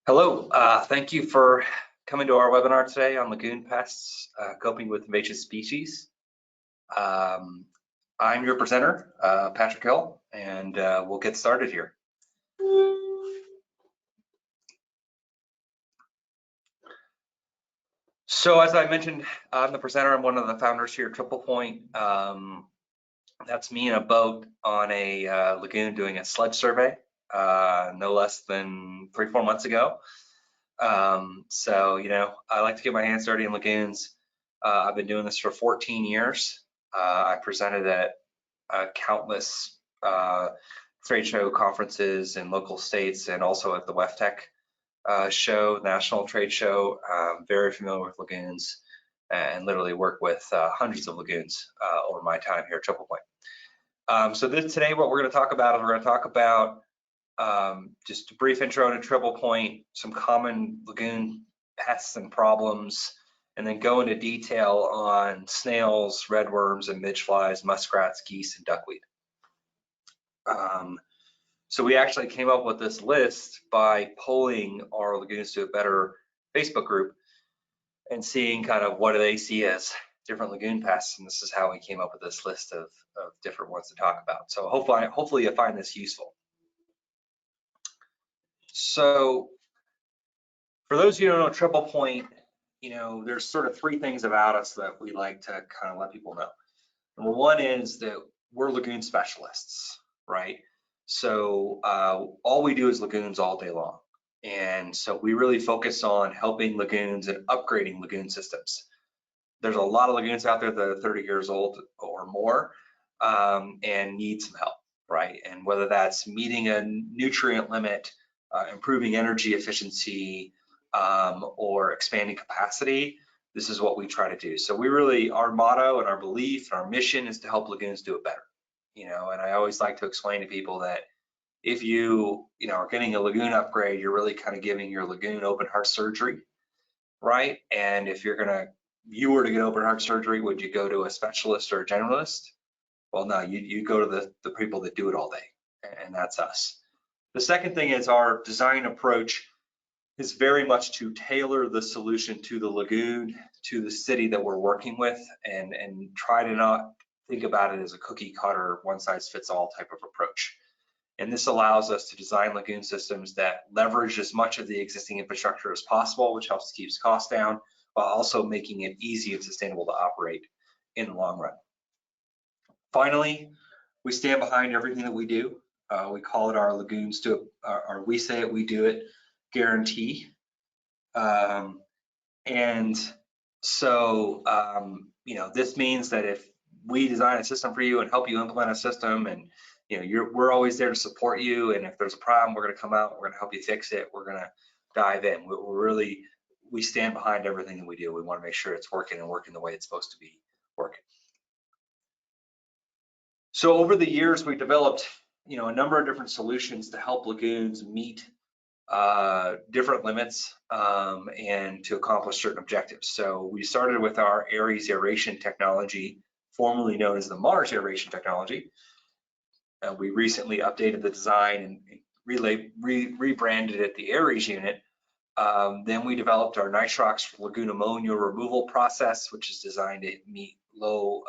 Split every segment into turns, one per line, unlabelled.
Hello, thank you for coming to our webinar today on Lagoon Pests, coping with invasive species. I'm your presenter, Patrick Hill, and we'll get started here. So as I mentioned, I'm the presenter. I'm one of the founders here at Triplepoint. That's me in a boat on a lagoon doing a sludge survey, no less than 3-4 months ago. So, you know, I like to get my hands dirty in lagoons. I've been doing this for 14 years. I presented at countless trade show conferences in local states and also at the WEFTEC show, national trade show. I'm very familiar with lagoons and literally work with hundreds of lagoons over my time here at Triplepoint. So today what we're going to talk about is we're going to talk about just a brief intro to Triplepoint, some common lagoon pests and problems, and then go into detail on snails, redworms, and midge flies, muskrats, geese, and duckweed. So we actually came up with this list by polling our Lagoons to a Better Facebook group and seeing kind of what do they see as different lagoon pests, and this is how we came up with this list of different ones to talk about. So hopefully you find this useful. So for those of you who don't know Triplepoint, you know, there's sort of 3 things about us that we like to kind of let people know. Number 1 is that we're lagoon specialists, right? So all we do is lagoons all day long. And so we really focus on helping lagoons and upgrading lagoon systems. There's a lot of lagoons out there that are 30 years old or more and need some help, right? And whether that's meeting a nutrient limit, improving energy efficiency, or expanding capacity, this is what we try to do. So we really, our motto and our belief, our mission is to help lagoons do it better. You know, and I always like to explain to people that if you know, are getting a lagoon upgrade, you're really kind of giving your lagoon open heart surgery, right? And if you were to get open heart surgery, would you go to a specialist or a generalist? Well, no, you go to the people that do it all day, and that's us. The second thing is our design approach is very much to tailor the solution to the lagoon, to the city that we're working with, and try to not think about it as a cookie cutter, one size fits all type of approach. And this allows us to design lagoon systems that leverage as much of the existing infrastructure as possible, which helps keep costs down, while also making it easy and sustainable to operate in the long run. Finally, we stand behind everything that we do. We call it our lagoons do it, or we say it, we do it guarantee. And so, you know, this means that if we design a system for you and help you implement a system, and you know, we're always there to support you. And if there's a problem, we're going to come out, we're going to help you fix it. We're going to dive in. We stand behind everything that we do. We want to make sure it's working and working the way it's supposed to be working. So over the years, we developed, you know, a number of different solutions to help lagoons meet different limits and to accomplish certain objectives. So we started with our Aeration technology, formerly known as the Mars Aeration technology. We recently updated the design and rebranded it the Aries unit. Then we developed our nitrox lagoon ammonia removal process, which is designed to meet low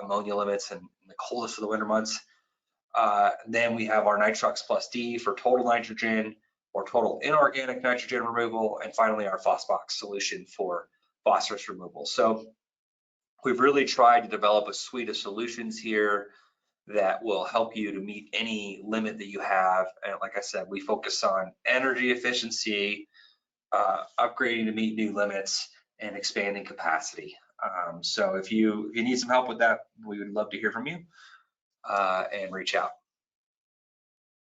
ammonia limits in the coldest of the winter months. Then we have our nitrox plus D for total nitrogen or total inorganic nitrogen removal, and finally our Phosbox solution for phosphorus removal. So we've really tried to develop a suite of solutions here that will help you to meet any limit that you have. And like I said, we focus on energy efficiency, upgrading to meet new limits, and expanding capacity. So if you need some help with that, we would love to hear from you and reach out.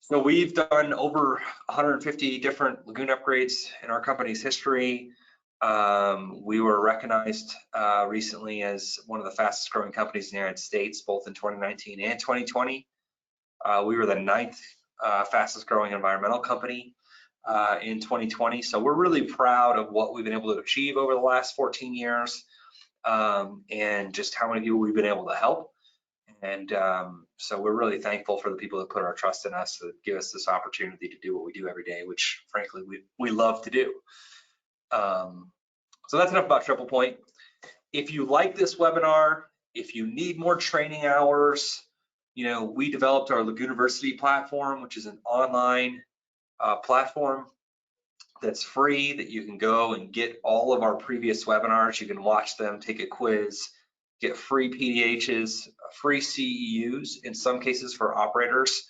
So we've done over 150 different lagoon upgrades in our company's history. We were recognized recently as one of the fastest growing companies in the United States, both in 2019 and 2020. We were the 9th fastest growing environmental company in 2020. So we're really proud of what we've been able to achieve over the last 14 years and just how many people we've been able to help. And So we're really thankful for the people that put our trust in us, that give us this opportunity to do what we do every day, which frankly we love to do. So that's enough about Triplepoint. If you like this webinar, if you need more training hours, we developed our Lagoon University platform, which is an online platform that's free, that you can go and get all of our previous webinars. You can watch them, take a quiz, get free PDHs, free CEUs, in some cases for operators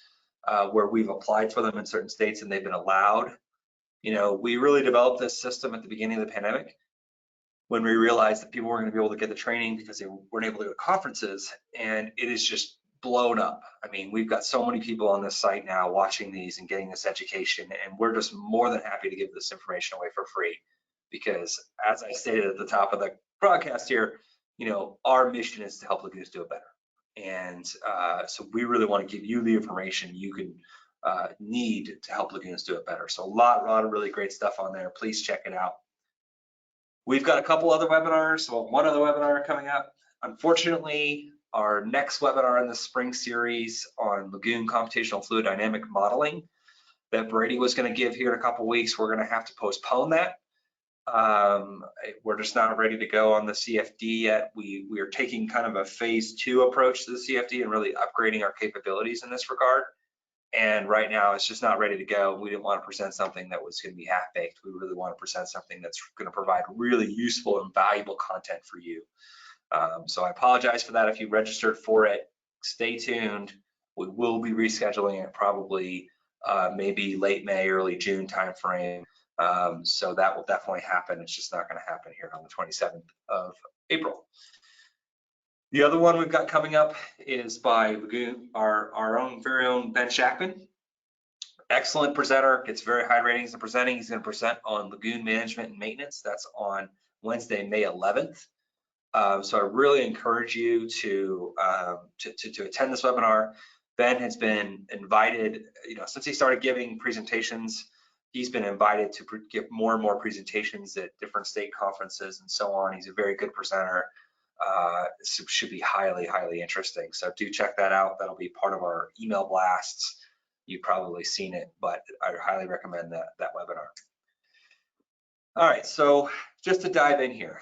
where we've applied for them in certain states and they've been allowed. We really developed this system at the beginning of the pandemic when we realized that people weren't going to be able to get the training because they weren't able to go to conferences, and it is just blown up. I mean, we've got so many people on this site now watching these and getting this education, and we're just more than happy to give this information away for free because, as I stated at the top of the broadcast here, our mission is to help lagoons do it better. And so we really want to give you the information you can need to help lagoons do it better. So a lot of really great stuff on there. Please check it out. We've got a couple other webinars, well, one other webinar coming up. Unfortunately, our next webinar in the spring series on lagoon computational fluid dynamic modeling that Brady was going to give here in a couple weeks, we're going to have to postpone that. We're just not ready to go on the CFD yet. We are taking kind of a phase 2 approach to the CFD and really upgrading our capabilities in this regard. And right now it's just not ready to go. We didn't want to present something that was going to be half-baked. We really want to present something that's going to provide really useful and valuable content for you. So I apologize for that if you registered for it. Stay tuned. We will be rescheduling it probably maybe late May, early June timeframe. So that will definitely happen. It's just not going to happen here on the 27th of April. The other one we've got coming up is by Lagoon, our very own Ben Shackman. Excellent presenter, gets very high ratings in presenting. He's going to present on lagoon management and maintenance. That's on Wednesday, May 11th. So I really encourage you to attend this webinar. Ben has been invited, since he started giving presentations, he's been invited to give more and more presentations at different state conferences and so on. He's a very good presenter. Should be highly interesting. So do check that out. That'll be part of our email blasts. You've probably seen it, but I highly recommend that webinar. All right, so just to dive in here.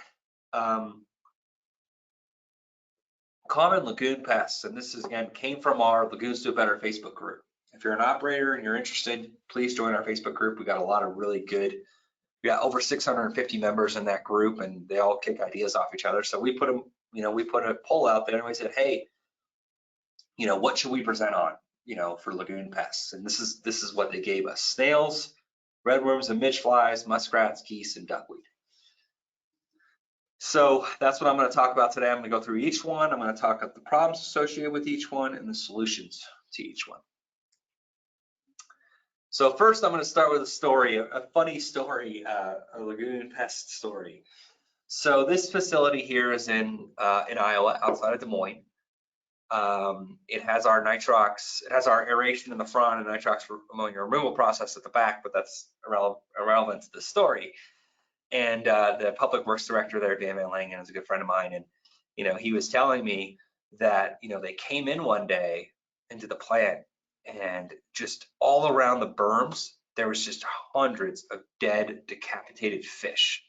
Common lagoon pests, and this is again came from our Lagoons Do It Better Facebook group. If you're an operator and you're interested, please join our Facebook group. We got a lot of really good. We got over 650 members in that group, and they all kick ideas off each other. So we put them, we put a poll out there, and we said, hey, what should we present on, for lagoon pests? And this is what they gave us: snails, redworms and midge flies, muskrats, geese, and duckweed. So that's what I'm going to talk about today. I'm going to go through each one. I'm going to talk about the problems associated with each one and the solutions to each one. So first, I'm going to start with a story, a funny story, a lagoon pest story. So this facility here is in Iowa, outside of Des Moines. It has our nitrox, it has our aeration in the front and nitrox ammonia removal process at the back, but that's irrelevant to the story. And the public works director there, Dan Van Langen, is a good friend of mine, and he was telling me that they came in one day into the plant, and just all around the berms there was just hundreds of dead, decapitated fish,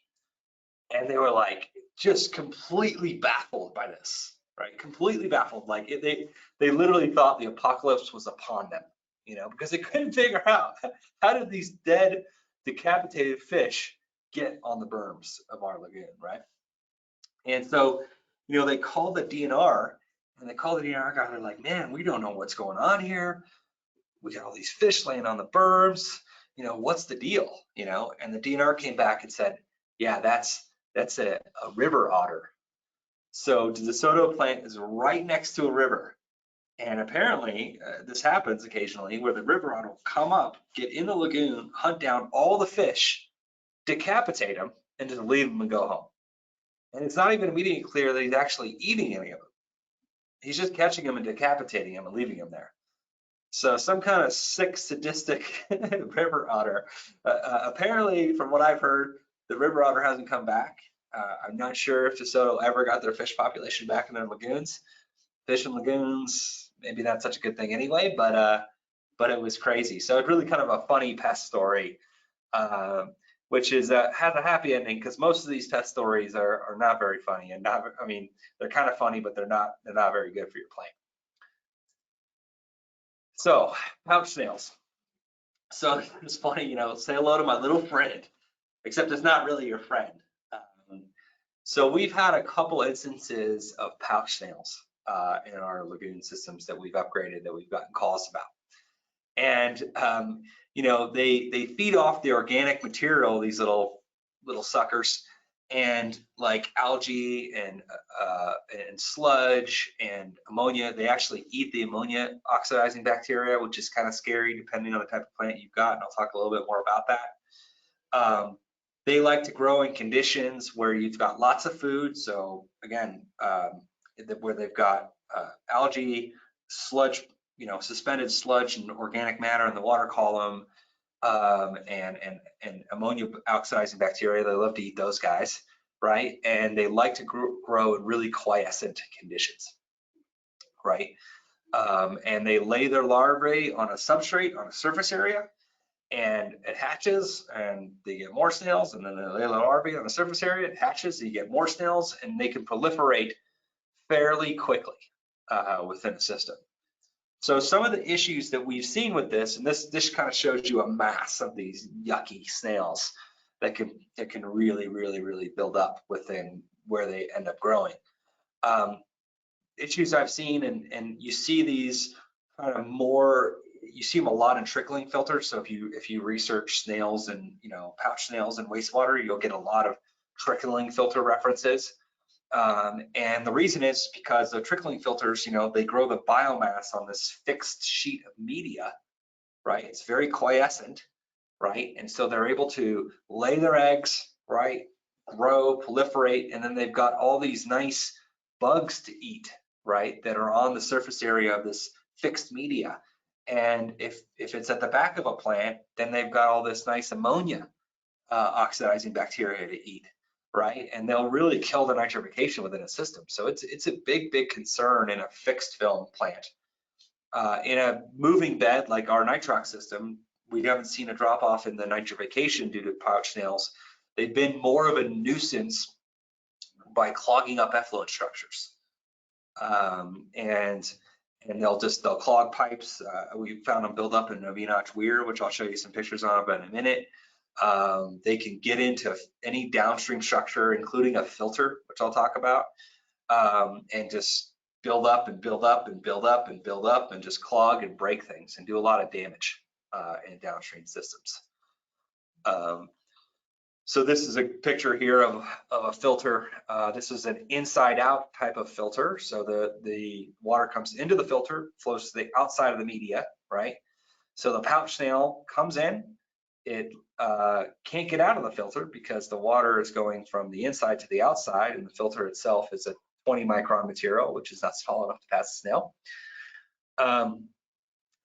and they were like just completely baffled by this, right? Completely baffled, like they literally thought the apocalypse was upon them, because they couldn't figure out how did these dead, decapitated fish get on the berms of our lagoon, right? And so, they called the DNR, and they called the DNR guy. They're like, man, we don't know what's going on here. We got all these fish laying on the berms. What's the deal? And the DNR came back and said, yeah, that's a river otter. So the DeSoto plant is right next to a river. And apparently this happens occasionally where the river otter will come up, get in the lagoon, hunt down all the fish, decapitate them, and just leave them and go home. And it's not even immediately clear that he's actually eating any of them. He's just catching them and decapitating them and leaving them there. So some kind of sick, sadistic river otter. Apparently, from what I've heard, the river otter hasn't come back. I'm not sure if DeSoto ever got their fish population back in their lagoons. Fish in lagoons, maybe not such a good thing anyway, but it was crazy. So it's really kind of a funny pest story, which is has a happy ending, because most of these pest stories are not very funny, and not, I mean, they're kind of funny, but they're not very good for your plant. So pouch snails. So it's funny, you know, say hello to my little friend, except it's not really your friend. So we've had a couple instances of pouch snails in our lagoon systems that we've upgraded, that we've gotten calls about. And you know, they feed off the organic material, these little suckers, and like algae and sludge and ammonia. They actually eat the ammonia oxidizing bacteria, which is kind of scary depending on the type of plant you've got, and I'll talk a little bit more about that. They like to grow in conditions where you've got lots of food. So again, where they've got algae, sludge, you know, suspended sludge and organic matter in the water column, and ammonia oxidizing bacteria. They love to eat those guys, right? And they like to grow in really quiescent conditions, right? And they lay their larvae on a substrate, on a surface area, and it hatches, and they get more snails, and then they lay their larvae on the surface area, it hatches, and you get more snails, and they can proliferate fairly quickly within a system. So some of the issues that we've seen with this, and this kind of shows you a mass of these yucky snails that can really build up within where they end up growing. Issues I've seen, and you see these kind of more, you see them a lot in trickling filters. So if you research snails and, you know, pouch snails and wastewater, you'll get a lot of trickling filter references. And the reason is because the trickling filters, you know, they grow the biomass on this fixed sheet of media, right? It's very quiescent, right? And so they're able to lay their eggs, right? Grow, proliferate, and then they've got all these nice bugs to eat, right? That are on the surface area of this fixed media. And if it's at the back of a plant, then they've got all this nice ammonia oxidizing bacteria to eat, right? And they'll really kill the nitrification within a system. So it's a big concern in a fixed film plant. In a moving bed like our nitrox system, we haven't seen a drop off in the nitrification due to pouch snails. They've been more of a nuisance by clogging up effluent structures. And they'll clog pipes. We found them build up in a V-notch weir, which I'll show you some pictures of in a minute. They can get into any downstream structure, including a filter, which I'll talk about, and just build up and build up and build up and build up and just clog and break things and do a lot of damage in downstream systems. So this is a picture here of a filter. This is an inside out type of filter. So the water comes into the filter, flows to the outside of the media, right? So the pouch snail comes in, it can't get out of the filter because the water is going from the inside to the outside, and the filter itself is a 20 micron material, which is not small enough to pass a snail.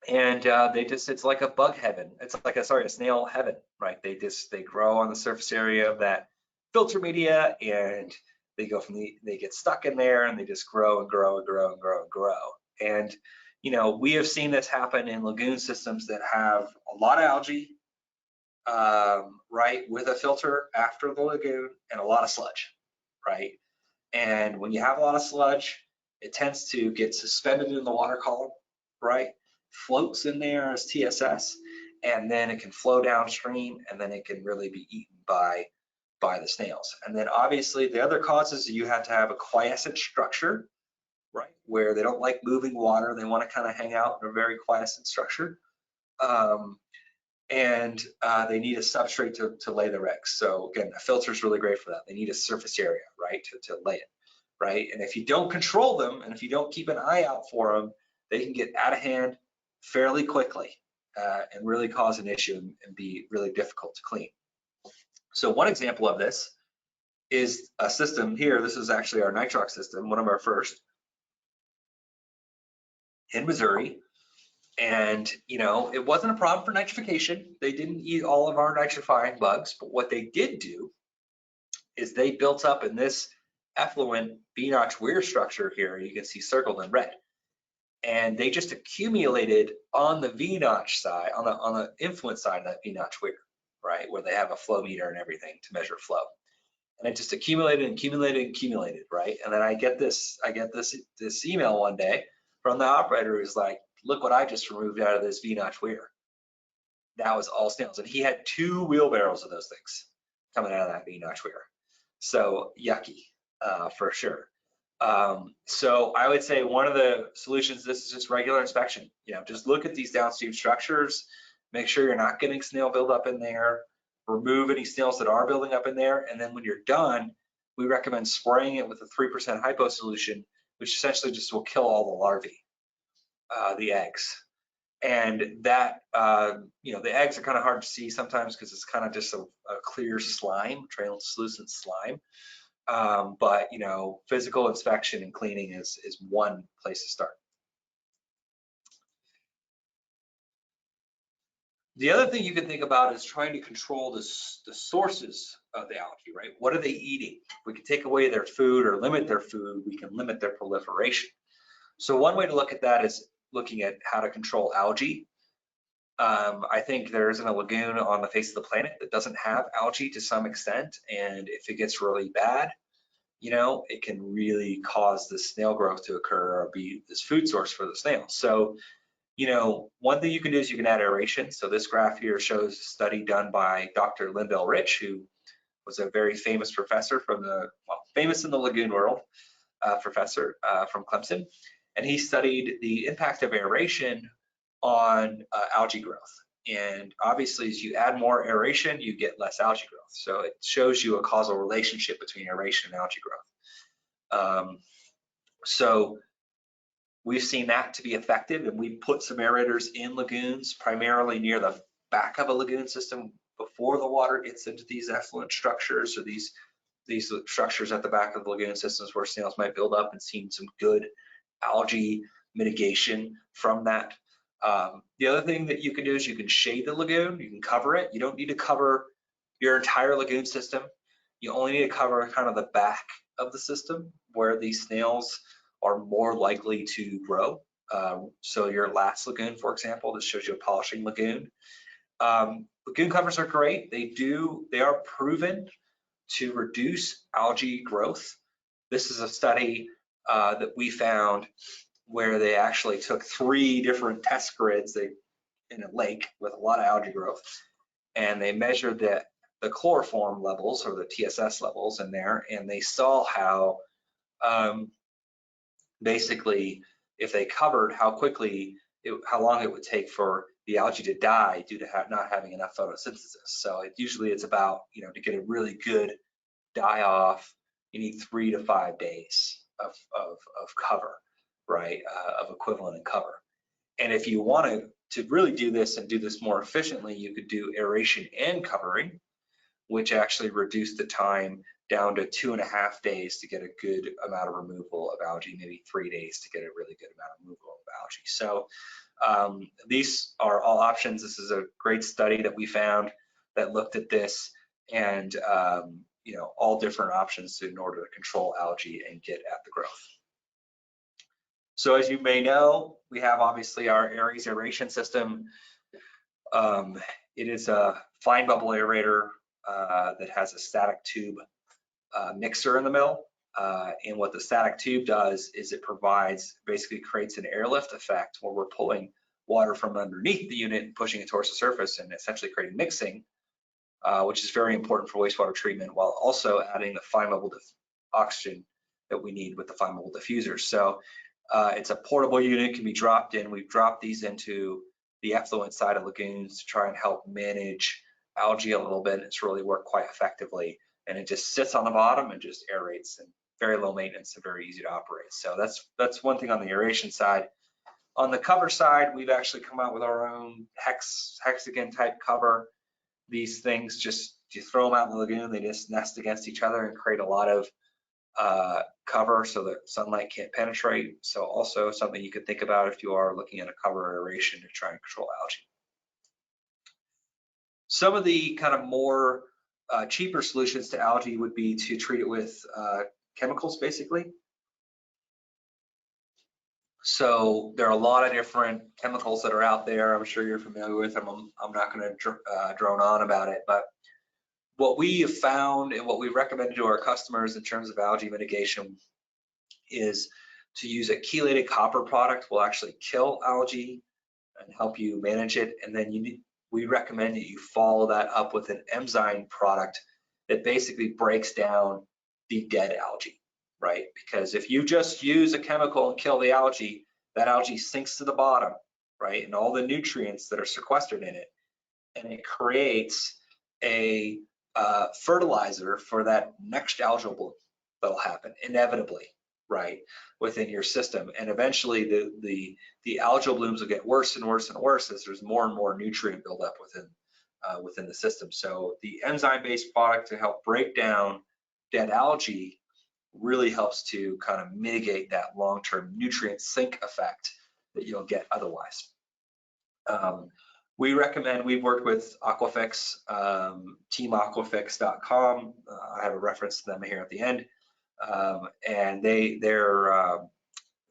It's like a bug heaven. It's like a snail heaven, right? They grow on the surface area of that filter media, and they get stuck in there, and they just grow and grow and grow and grow and grow. And you know, we have seen this happen in lagoon systems that have a lot of algae, right, with a filter after the lagoon, and a lot of sludge, right? And when you have a lot of sludge, it tends to get suspended in the water column, right? Floats in there as TSS, and then it can flow downstream, and then it can really be eaten by the snails. And then obviously the other causes, you have to have a quiescent structure, right, where they don't like moving water. They want to kind of hang out in a very quiescent structure. They need a substrate to lay their eggs. So again, a filter is really great for that. They need a surface area, right, to lay it, right? And if you don't control them, and if you don't keep an eye out for them, they can get out of hand fairly quickly and really cause an issue and be really difficult to clean. So one example of this is a system here. This is actually our nitrox system, one of our first in Missouri. And you know, it wasn't a problem for nitrification. They didn't eat all of our nitrifying bugs, but what they did do is they built up in this effluent V-notch weir structure here. You can see circled in red. and they just accumulated on the V-notch side, on the influence side of that V-notch weir, right, where they have a flow meter and everything to measure flow. And it just accumulated and accumulated and accumulated, right? And then I get this email one day from the operator who's like, look what I just removed out of this V-notch weir. That was all snails. And he had 2 wheelbarrows of those things coming out of that V-notch weir. So yucky, for sure. So I would say one of the solutions, this is just regular inspection. Just look at these downstream structures, make sure you're not getting snail buildup in there, remove any snails that are building up in there, and then when you're done, we recommend spraying it with a 3% hypo solution, which essentially just will kill all the larvae, the eggs. And that, the eggs are kind of hard to see sometimes because it's kind of just a clear slime, translucent slime. But physical inspection and cleaning is one place to start. The other thing you can think about is trying to control the sources of the algae, right? What are they eating? If we can take away their food or limit their food, we can limit their proliferation. So one way to look at that is looking at how to control algae. I think there isn't a lagoon on the face of the planet that doesn't have algae to some extent, and if it gets really bad, it can really cause the snail growth to occur or be this food source for the snails. So, one thing you can do is you can add aeration. So this graph here shows a study done by Dr. Lindell Rich, who was a very famous professor famous in the lagoon world, professor from Clemson. And he studied the impact of aeration on algae growth. And obviously, as you add more aeration, you get less algae growth. So it shows you a causal relationship between aeration and algae growth. So we've seen that to be effective, and we put some aerators in lagoons, primarily near the back of a lagoon system before the water gets into these effluent structures or these structures at the back of the lagoon systems where snails might build up, and seen some good algae mitigation from that. The other thing that you can do is you can shade the lagoon, you can cover it. You don't need to cover your entire lagoon system. You only need to cover kind of the back of the system where these snails are more likely to grow. So your last lagoon, for example, this shows you a polishing lagoon. Lagoon covers are great. They are proven to reduce algae growth. This is a study that we found where they actually took 3 different test grids in a lake with a lot of algae growth, and they measured the chloroform levels or the TSS levels in there, and they saw how basically if they covered how long it would take for the algae to die due to not having enough photosynthesis. So usually it's about, to get a really good die off, you need 3 to 5 days of cover, right, of equivalent in cover. And if you wanted to really do this and do this more efficiently, you could do aeration and covering, which actually reduced the time down to 2.5 days to get a good amount of removal of algae, maybe 3 days to get a really good amount of removal of algae. So these are all options. This is a great study that we found that looked at this, and all different options in order to control algae and get at the growth. So as you may know, we have obviously our Aries aeration system. It is a fine bubble aerator that has a static tube mixer in the middle. And what the static tube does is it basically creates an airlift effect where we're pulling water from underneath the unit and pushing it towards the surface and essentially creating mixing, which is very important for wastewater treatment, while also adding the fine bubble oxygen that we need with the fine bubble diffusers. So it's a portable unit, can be dropped in. We've dropped these into the effluent side of lagoons to try and help manage algae a little bit. It's really worked quite effectively, and it just sits on the bottom and just aerates, and very low maintenance and very easy to operate. So that's one thing on the aeration side. On the cover side, we've actually come out with our own hexagon type cover. These things, just you throw them out in the lagoon, they just nest against each other and create a lot of cover so that sunlight can't penetrate. So also something you could think about if you are looking at a cover aeration to try and control algae. Some of the kind of more cheaper solutions to algae would be to treat it with chemicals, basically. So there are a lot of different chemicals that are out there. I'm sure you're familiar with them. I'm not going to drone on about it, but what we have found and what we recommend to our customers in terms of algae mitigation is to use a chelated copper product will actually kill algae and help you manage it. And then we recommend that you follow that up with an enzyme product that basically breaks down the dead algae, right? Because if you just use a chemical and kill the algae, that algae sinks to the bottom, right? And all the nutrients that are sequestered in it, and it creates a fertilizer for that next algal bloom that'll happen inevitably, right, within your system. And eventually the algal blooms will get worse and worse and worse as there's more and more nutrient buildup within the system. So the enzyme-based product to help break down dead algae really helps to kind of mitigate that long-term nutrient sink effect that you'll get otherwise. We recommend, we've worked with Aquafix, teamaquafix.com. I have a reference to them here at the end. And their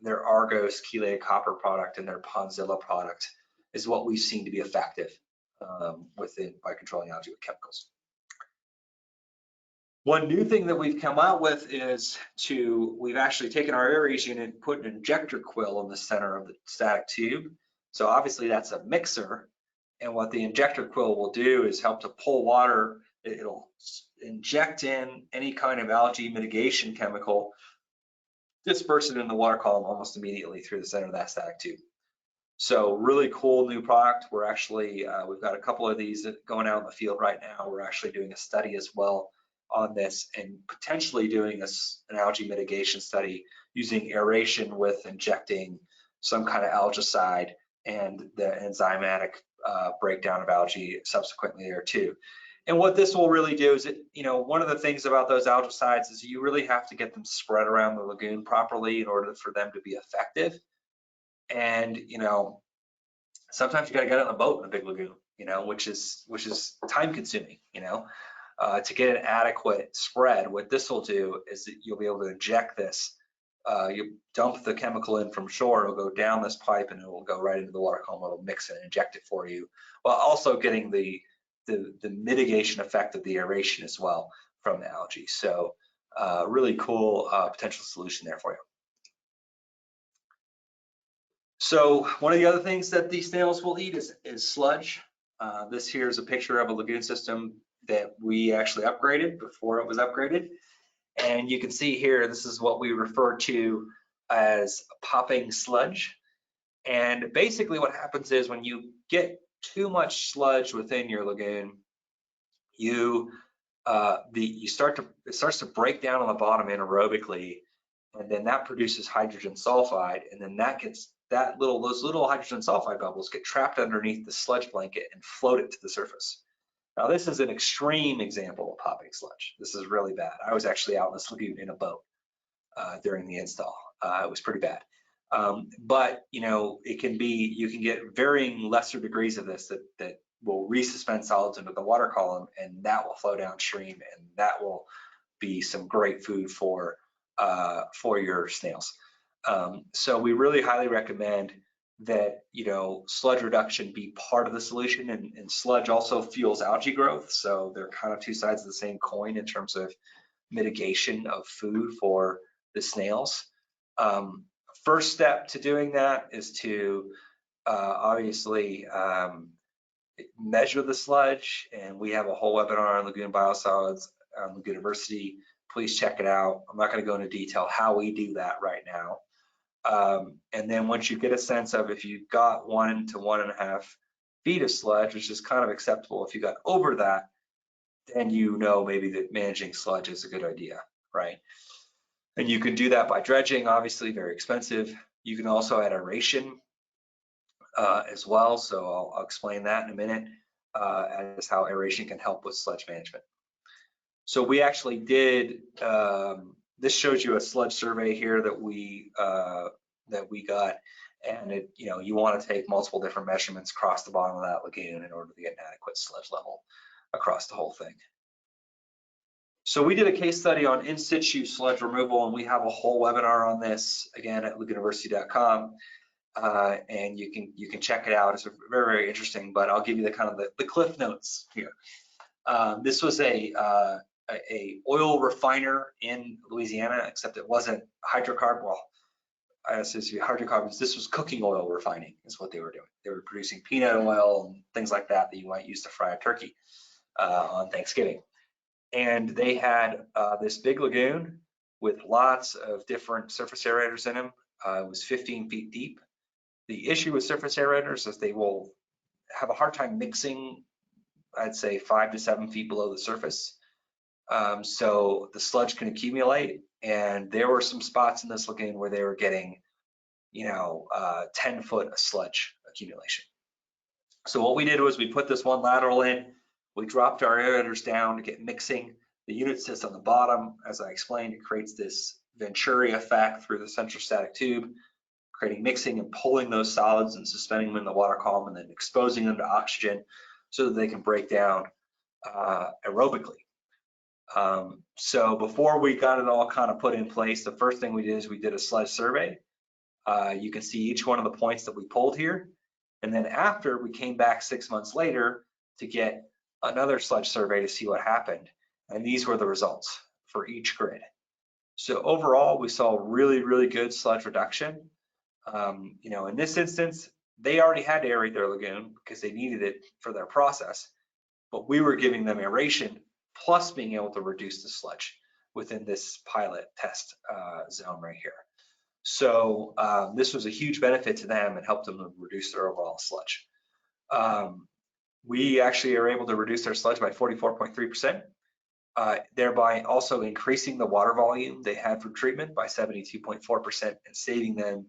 Argos chelated copper product and their Ponzilla product is what we've seen to be effective by controlling algae with chemicals. One new thing that we've come out with is we've actually taken our aeration unit and put an injector quill in the center of the static tube. So obviously that's a mixer. And what the injector quill will do is help to pull water. It'll inject in any kind of algae mitigation chemical, disperse it in the water column almost immediately through the center of that static tube. So really cool new product. We're actually, we've got a couple of these going out in the field right now. We're actually doing a study as well on this and potentially doing an algae mitigation study using aeration with injecting some kind of algicide and the enzymatic breakdown of algae subsequently there too. And what this will really do is, one of the things about those algicides is you really have to get them spread around the lagoon properly in order for them to be effective. And, sometimes you got to get on a boat in a big lagoon, which is time consuming, to get an adequate spread. What this will do is that you'll be able to inject this. You dump the chemical in from shore, it'll go down this pipe and it will go right into the water column. It'll mix it and inject it for you, while also getting the mitigation effect of the aeration as well from the algae. So really cool potential solution there for you. So one of the other things that these snails will eat is sludge. This here is a picture of a lagoon system that we actually upgraded before it was upgraded. And you can see here, this is what we refer to as popping sludge. And basically what happens is when you get too much sludge within your lagoon, it starts to break down on the bottom anaerobically, and then that produces hydrogen sulfide, and then those little hydrogen sulfide bubbles get trapped underneath the sludge blanket and float it to the surface. Now this is an extreme example of popping sludge. This is really bad. I was actually out in this lagoon in a boat during the install. It was pretty bad. But it can be, you can get varying lesser degrees of this that will resuspend solids into the water column, and that will flow downstream, and that will be some great food for your snails. So we really highly recommend that sludge reduction be part of the solution, and sludge also fuels algae growth. So they're kind of two sides of the same coin in terms of mitigation of food for the snails. First step to doing that is to obviously measure the sludge, and we have a whole webinar on lagoon biosolids on Lagoon University. Please check it out. I'm not going to go into detail how we do that right now. And then once you get a sense of if you've got 1 to 1.5 feet of sludge, which is kind of acceptable, if you got over that, then maybe that managing sludge is a good idea, right? And you can do that by dredging, obviously very expensive. You can also add aeration as well. So I'll explain that in a minute as how aeration can help with sludge management. So we actually did, this shows you a sludge survey here that we got, and you want to take multiple different measurements across the bottom of that lagoon in order to get an adequate sludge level across the whole thing. So we did a case study on in-situ sludge removal, and we have a whole webinar on this, again, at lagoonuniversity.com. And you can check it out. It's very, very interesting, but I'll give you the kind of the cliff notes here. This was a oil refiner in Louisiana, except it wasn't hydrocarbon. Well, I says hydrocarbons. This was cooking oil refining is what they were doing. They were producing peanut oil and things like that that you might use to fry a turkey on Thanksgiving. And they had this big lagoon with lots of different surface aerators in them. It was 15 feet deep. The issue with surface aerators is they will have a hard time mixing, I'd say 5 to 7 feet below the surface. So the sludge can accumulate, and there were some spots in this lagoon where they were getting, 10 foot of sludge accumulation. So what we did was we put this one lateral in, we dropped our aerators down to get mixing. The unit sits on the bottom. As I explained, it creates this Venturi effect through the central static tube, creating mixing and pulling those solids and suspending them in the water column and then exposing them to oxygen so that they can break down aerobically. So before we got it all kind of put in place, the first thing we did is we did a sludge survey. You can see each one of the points that we pulled here. And then after, we came back 6 months later to get another sludge survey to see what happened. And these were the results for each grid. So overall, we saw really, really good sludge reduction. In this instance, they already had to aerate their lagoon because they needed it for their process, but we were giving them aeration plus being able to reduce the sludge within this pilot test zone right here. So this was a huge benefit to them and helped them reduce their overall sludge. We actually are able to reduce their sludge by 44.3%, thereby also increasing the water volume they had for treatment by 72.4% and saving them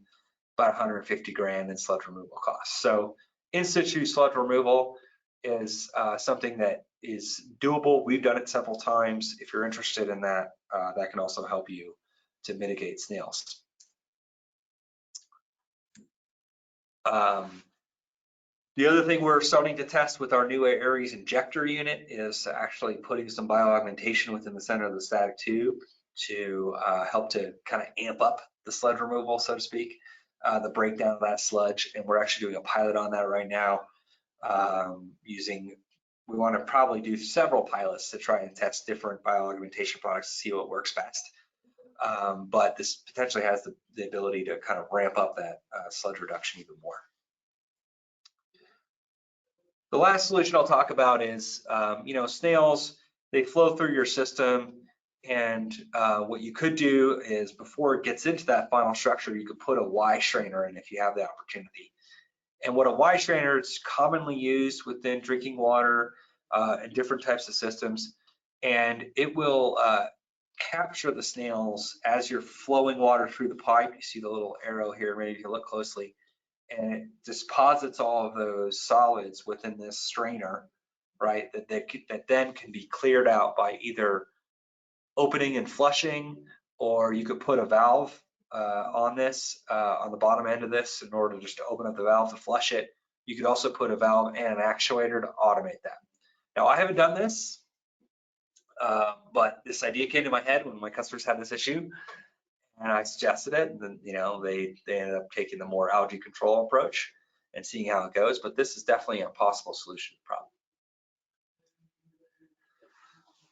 about 150 grand in sludge removal costs. So in-situ sludge removal is something that is doable. We've done it several times. If you're interested in that, that can also help you to mitigate snails. The other thing we're starting to test with our new Aries injector unit is actually putting some bioaugmentation within the center of the static tube to help to kind of amp up the sludge removal, so to speak, the breakdown of that sludge. And we're actually doing a pilot on that right now we want to probably do several pilots to try and test different bioaugmentation products to see what works best. But this potentially has the ability to kind of ramp up that sludge reduction even more. The last solution I'll talk about is, snails, they flow through your system, and what you could do is before it gets into that final structure, you could put a Y strainer in if you have the opportunity. And what a Y strainer is commonly used within drinking water and different types of systems, and it will capture the snails as you're flowing water through the pipe. You see the little arrow here, maybe if you look closely, and it deposits all of those solids within this strainer, right? That then can be cleared out by either opening and flushing, or you could put a valve on this, on the bottom end of this, in order just to open up the valve to flush it. You could also put a valve and an actuator to automate that. Now, I haven't done this, but this idea came to my head when my customers had this issue, and I suggested it, and then they ended up taking the more algae control approach and seeing how it goes. But this is definitely a possible solution to the problem.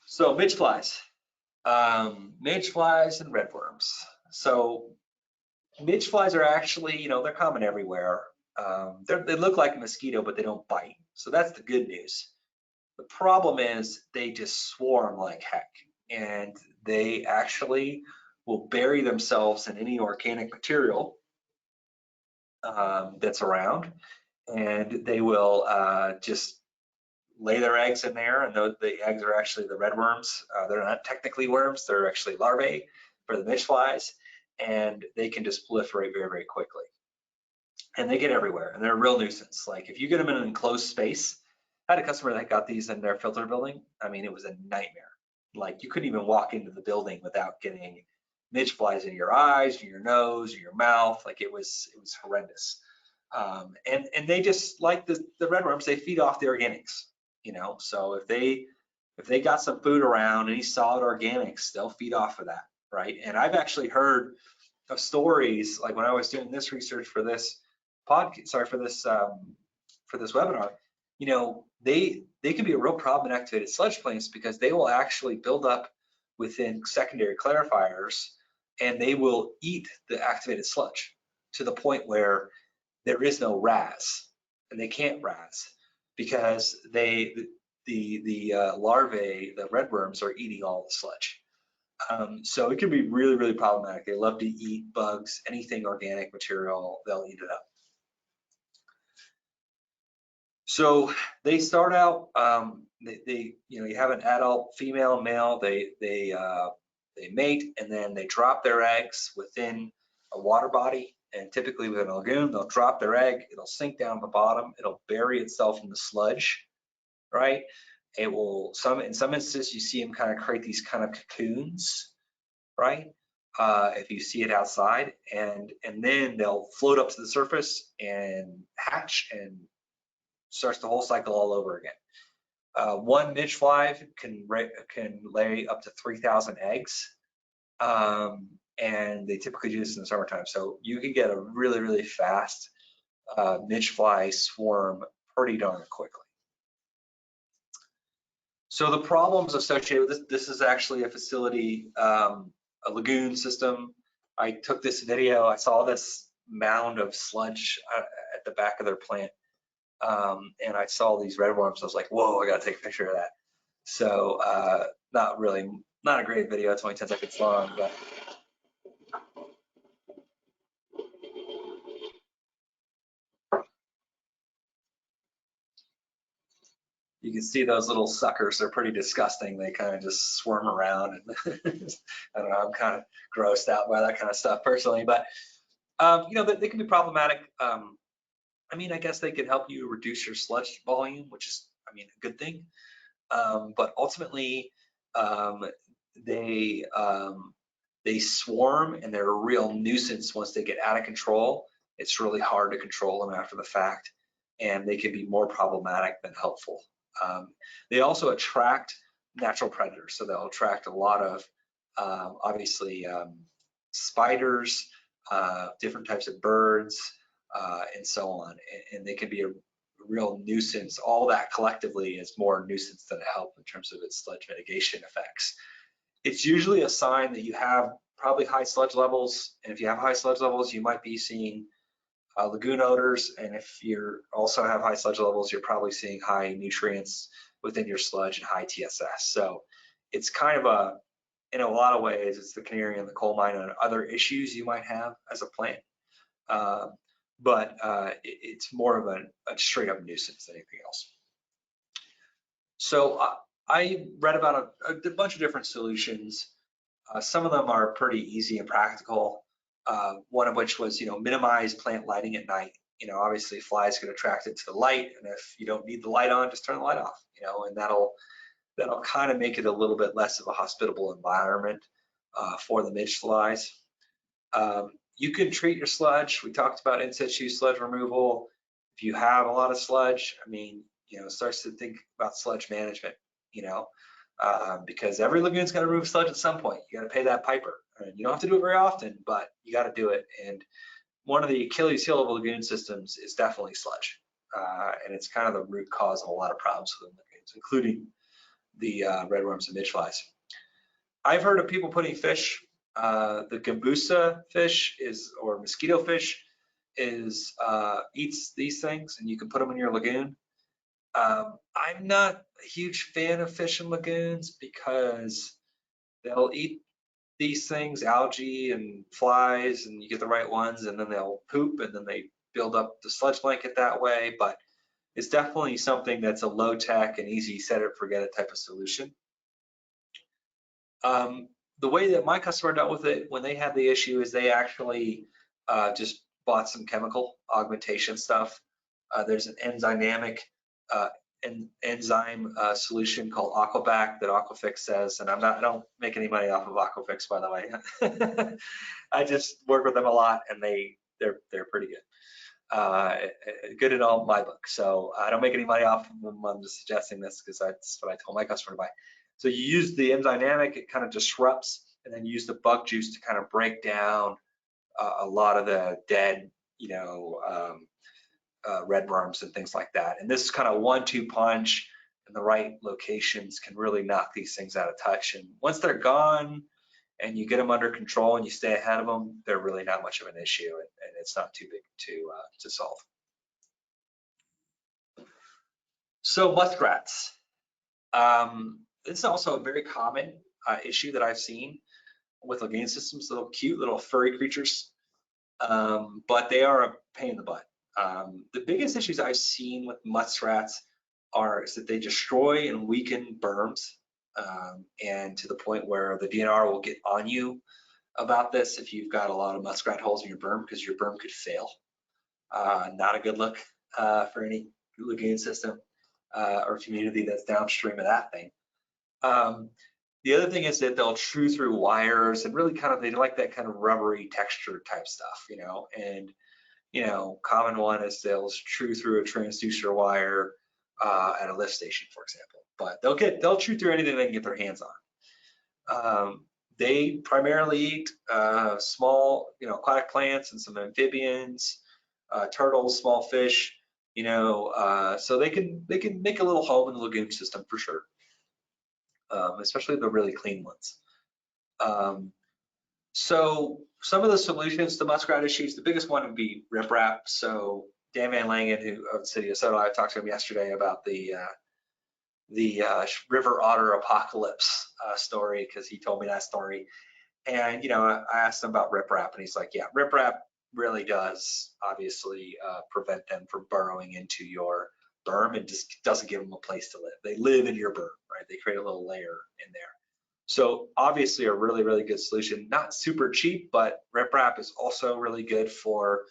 So midge flies, and redworms. So midge flies are actually, they're common everywhere. They look like a mosquito, but they don't bite. So that's the good news. The problem is they just swarm like heck, and they actually will bury themselves in any organic material that's around, and they will just lay their eggs in there, and the eggs are actually the red worms. They're not technically worms, they're actually larvae for the midge flies, and they can just proliferate very, very quickly. And they get everywhere, and they're a real nuisance. Like if you get them in an enclosed space, I had a customer that got these in their filter building. I mean, it was a nightmare. Like you couldn't even walk into the building without getting midge flies in your eyes, or your nose, or your mouth. Like it was horrendous. And they just, like the red worms, they feed off the organics. So if they If they got some food around, any solid organics, they'll feed off of that, right? And I've actually heard of stories, like when I was doing this research for this for this webinar, you know, they can be a real problem in activated sludge plants because they will actually build up within secondary clarifiers, and they will eat the activated sludge to the point where there is no RAS, and they can't RAS because the larvae, the redworms, are eating all the sludge. So it can be really, really problematic. They love to eat bugs, anything organic material, they'll eat it up. So they start out, you know, you have an adult female and male, they mate, and then they drop their eggs within a water body, and typically within a lagoon, they'll drop their egg, it'll sink down the bottom, it'll bury itself in the sludge, right? It will, in some instances, you see them kind of create these kind of cocoons, right? If you see it outside, and then they'll float up to the surface and hatch, and starts the whole cycle all over again. One midge fly can lay up to 3,000 eggs, and they typically do this in the summertime. So you can get a really, really fast midge fly swarm pretty darn quickly. So the problems associated with this is actually a facility, a lagoon system. I took this video, I saw this mound of sludge at the back of their plant, and I saw these redworms. I was like, whoa, I gotta take a picture of that. So not a great video, it's only 10 seconds long, but you can see those little suckers. They're pretty disgusting. They kind of just swarm around, and I don't know, I'm kind of grossed out by that kind of stuff personally, but you know, they can be problematic. I mean, I guess they can help you reduce your sludge volume, which is, I mean, a good thing. But ultimately, they swarm, and they're a real nuisance once they get out of control. It's really hard to control them after the fact, and they can be more problematic than helpful. They also attract natural predators, so they'll attract a lot of obviously spiders, different types of birds, and so on, and they can be a real nuisance. All that collectively is more nuisance than a help in terms of its sludge mitigation effects. It's usually a sign that you have probably high sludge levels, and if you have high sludge levels, you might be seeing lagoon odors, and if you also have high sludge levels, you're probably seeing high nutrients within your sludge and high TSS. So it's kind of in a lot of ways, it's the canary in the coal mine on other issues you might have as a plant. But it's more of a straight up nuisance than anything else. So I read about a bunch of different solutions. Some of them are pretty easy and practical. One of which was, you know, minimize plant lighting at night. You know, obviously flies get attracted to the light, and if you don't need the light on, just turn the light off. You know, and that'll kind of make it a little bit less of a hospitable environment for the midge flies. You can treat your sludge. We talked about in-situ sludge removal. If you have a lot of sludge, I mean, you know, starts to think about sludge management, you know, because every lagoon's got to remove sludge at some point. You got to pay that piper. You don't have to do it very often, but you got to do it. And one of the Achilles heel of lagoon systems is definitely sludge. And it's kind of the root cause of a lot of problems with lagoons, including the redworms and midge flies. I've heard of people putting fish, the gambusa fish or mosquito fish eats these things, and you can put them in your lagoon. I'm not a huge fan of fish in lagoons because they'll eat these things, algae and flies, and you get the right ones, and then they'll poop, and then they build up the sludge blanket that way. But it's definitely something that's a low tech and easy set it forget it type of solution. The way that my customer dealt with it when they had the issue is they actually just bought some chemical augmentation stuff. There's an enzymatic enzyme solution called Aquabac that Aquafix says, and I don't make any money off of Aquafix, by the way. I just work with them a lot, and they're pretty good. good in all my book. So I don't make any money off of them. I'm just suggesting this because that's what I told my customer to buy. So you use the enzyme dynamic, it kind of disrupts, and then use the bug juice to kind of break down a lot of the dead, red worms and things like that. And this is kind of 1-2 punch in the right locations can really knock these things out of touch. And once they're gone and you get them under control and you stay ahead of them, they're really not much of an issue, and it's not too big to solve. So muskrats. This is also a very common issue that I've seen with lagoon systems, little cute little furry creatures, but they are a pain in the butt. The biggest issues I've seen with muskrats is that they destroy and weaken berms, and to the point where the DNR will get on you about this if you've got a lot of muskrat holes in your berm, because your berm could fail. Not a good look for any lagoon system or community that's downstream of that thing. The other thing is that they'll chew through wires and really they like that kind of rubbery texture type stuff, and common one is they'll chew through a transducer wire at a lift station, for example. But they'll chew through anything they can get their hands on. They primarily eat small, aquatic plants and some amphibians, turtles, small fish, so they can make a little home in the lagoon system for sure, especially the really clean ones. So some of the solutions to muskrat issues, the biggest one would be riprap. So Dan Van Langen, of the city of Soto, I talked to him yesterday about the river otter apocalypse story, because he told me that story. And I asked him about riprap, and he's like, yeah, riprap really does obviously prevent them from burrowing into your berm, and just doesn't give them a place to live. They live in your berm, right? They create a little layer in there. So obviously a really, really good solution. Not super cheap, but riprap is also really good for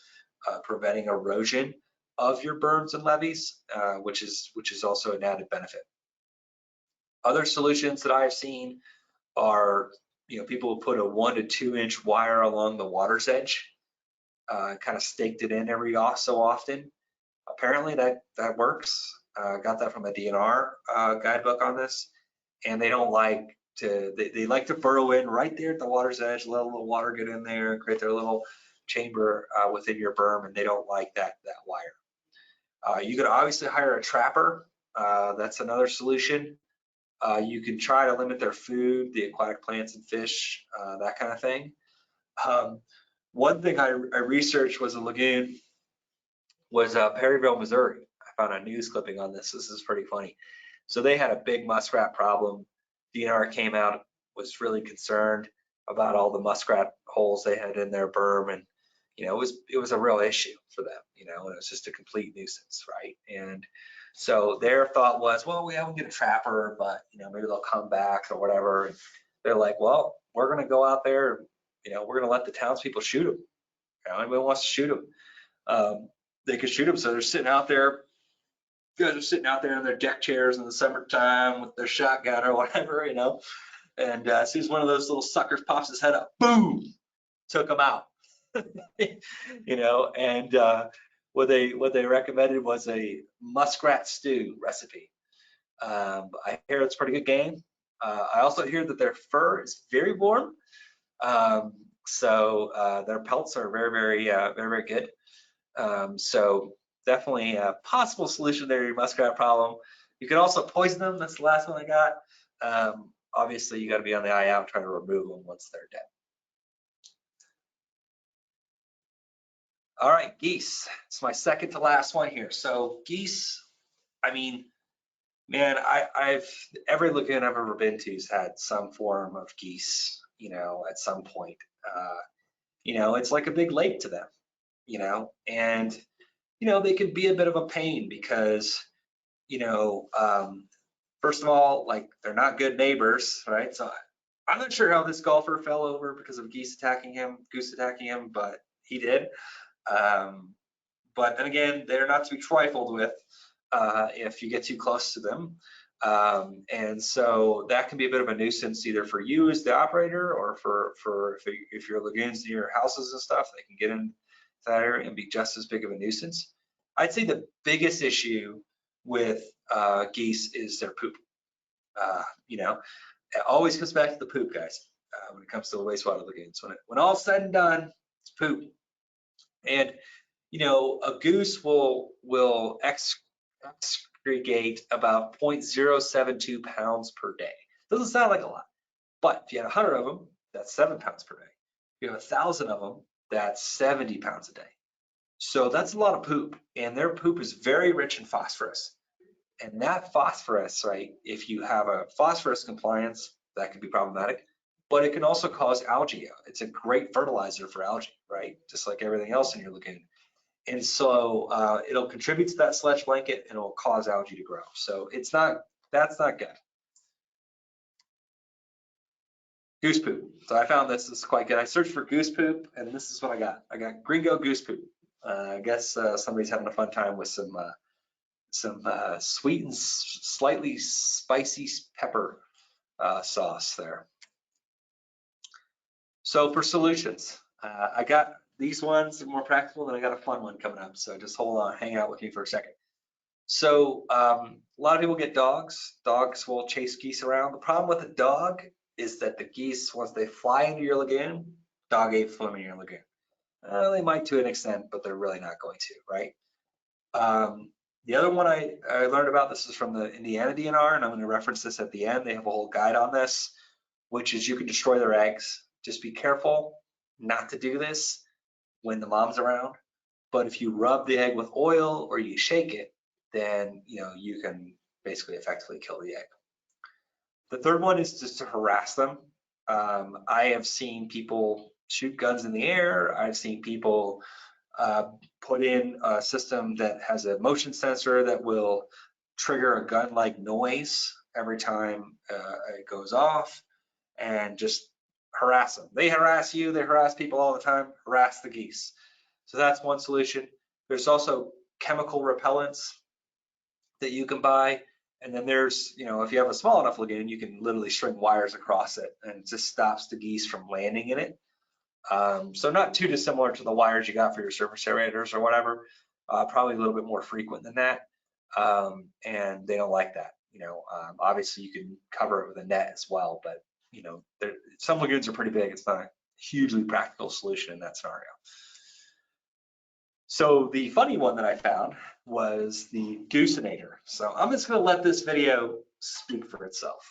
preventing erosion of your berms and levees, which is also an added benefit. Other solutions that I've seen are, people will put a 1 to 2 inch wire along the water's edge, kind of staked it in every so often. Apparently that works. Got that from a DNR guidebook on this, and they don't like to, they like to burrow in right there at the water's edge, let a little water get in there, create their little chamber within your berm, and they don't like that wire. You could obviously hire a trapper. That's another solution. You can try to limit their food, the aquatic plants and fish, that kind of thing. One thing I researched was a lagoon, was Perryville, Missouri. I found a news clipping on this. This is pretty funny. So they had a big muskrat problem. DNR came out, was really concerned about all the muskrat holes they had in their berm, and it was a real issue for them, and it was just a complete nuisance, right? And so their thought was, well, we haven't get a trapper, but maybe they'll come back or whatever. And they're like, well, we're gonna go out there, we're gonna let the townspeople shoot them. Anybody wants to shoot them, they could shoot them. So they're sitting out there. Guys are sitting out there in their deck chairs in the summertime with their shotgun or whatever, and as soon as one of those little suckers pops his head up, boom, took him out. And what they recommended was a muskrat stew recipe. I hear it's a pretty good game. I also hear that their fur is very warm, so their pelts are very, very, very, very good. So definitely a possible solution there to your muskrat problem. You can also poison them. That's the last one I got. Obviously, you got to be on the eye out trying to remove them once they're dead. All right, geese. It's my second to last one here. So geese, I mean, man, I've every lagoon I've ever been to has had some form of geese, at some point. It's like a big lake to them, and they can be a bit of a pain because, first of all, like, they're not good neighbors, right? So I'm not sure how this golfer fell over because of goose attacking him, but he did. But then again, they're not to be trifled with if you get too close to them. And so that can be a bit of a nuisance either for you as the operator, or for if your lagoons near houses and stuff, they can get in that area and be just as big of a nuisance. I'd say the biggest issue with geese is their poop. You know, it always comes back to the poop, guys. When it comes to the wastewater lagoons, when all said and done, it's poop. And you know, a goose will excrete about 0.072 pounds per day. Doesn't sound like a lot, but if you had 100 of them, that's 7 pounds per day. If you have 1,000 of them, that's 70 pounds a day. So that's a lot of poop, and their poop is very rich in phosphorus. And that phosphorus, right, if you have a phosphorus compliance, that could be problematic, but it can also cause algae. It's a great fertilizer for algae, right? Just like everything else in your lagoon. And so it'll contribute to that sludge blanket and it'll cause algae to grow. So that's not good. Goose poop. So I found this is quite good. I searched for goose poop and this is what I got. I got gringo goose poop. I guess somebody's having a fun time with some sweet and slightly spicy pepper sauce there. So for solutions, I got these ones are more practical, and I got a fun one coming up. So just hold on, hang out with me for a second. So a lot of people get dogs. Dogs will chase geese around. The problem with a dog is that the geese, once they fly into your lagoon, dog ain't swimming in your lagoon. They might to an extent, but they're really not going to, right? The other one I learned about, this is from the Indiana DNR, and I'm going to reference this at the end. They have a whole guide on this, which is you can destroy their eggs. Just be careful not to do this when the mom's around. But if you rub the egg with oil or you shake it, then you can basically effectively kill the egg. The third one is just to harass them. I have seen people shoot guns in the air. I've seen people put in a system that has a motion sensor that will trigger a gun-like noise every time it goes off, and just harass them. They harass you, they harass people all the time, harass the geese. So that's one solution. There's also chemical repellents that you can buy. And then there's, if you have a small enough lagoon, you can literally string wires across it and it just stops the geese from landing in it. So not too dissimilar to the wires you got for your surface aerators or whatever, probably a little bit more frequent than that. And they don't like that. Obviously you can cover it with a net as well, but some lagoons are pretty big. It's not a hugely practical solution in that scenario. So the funny one that I found was the Gooseinator. So I'm just going to let this video speak for itself.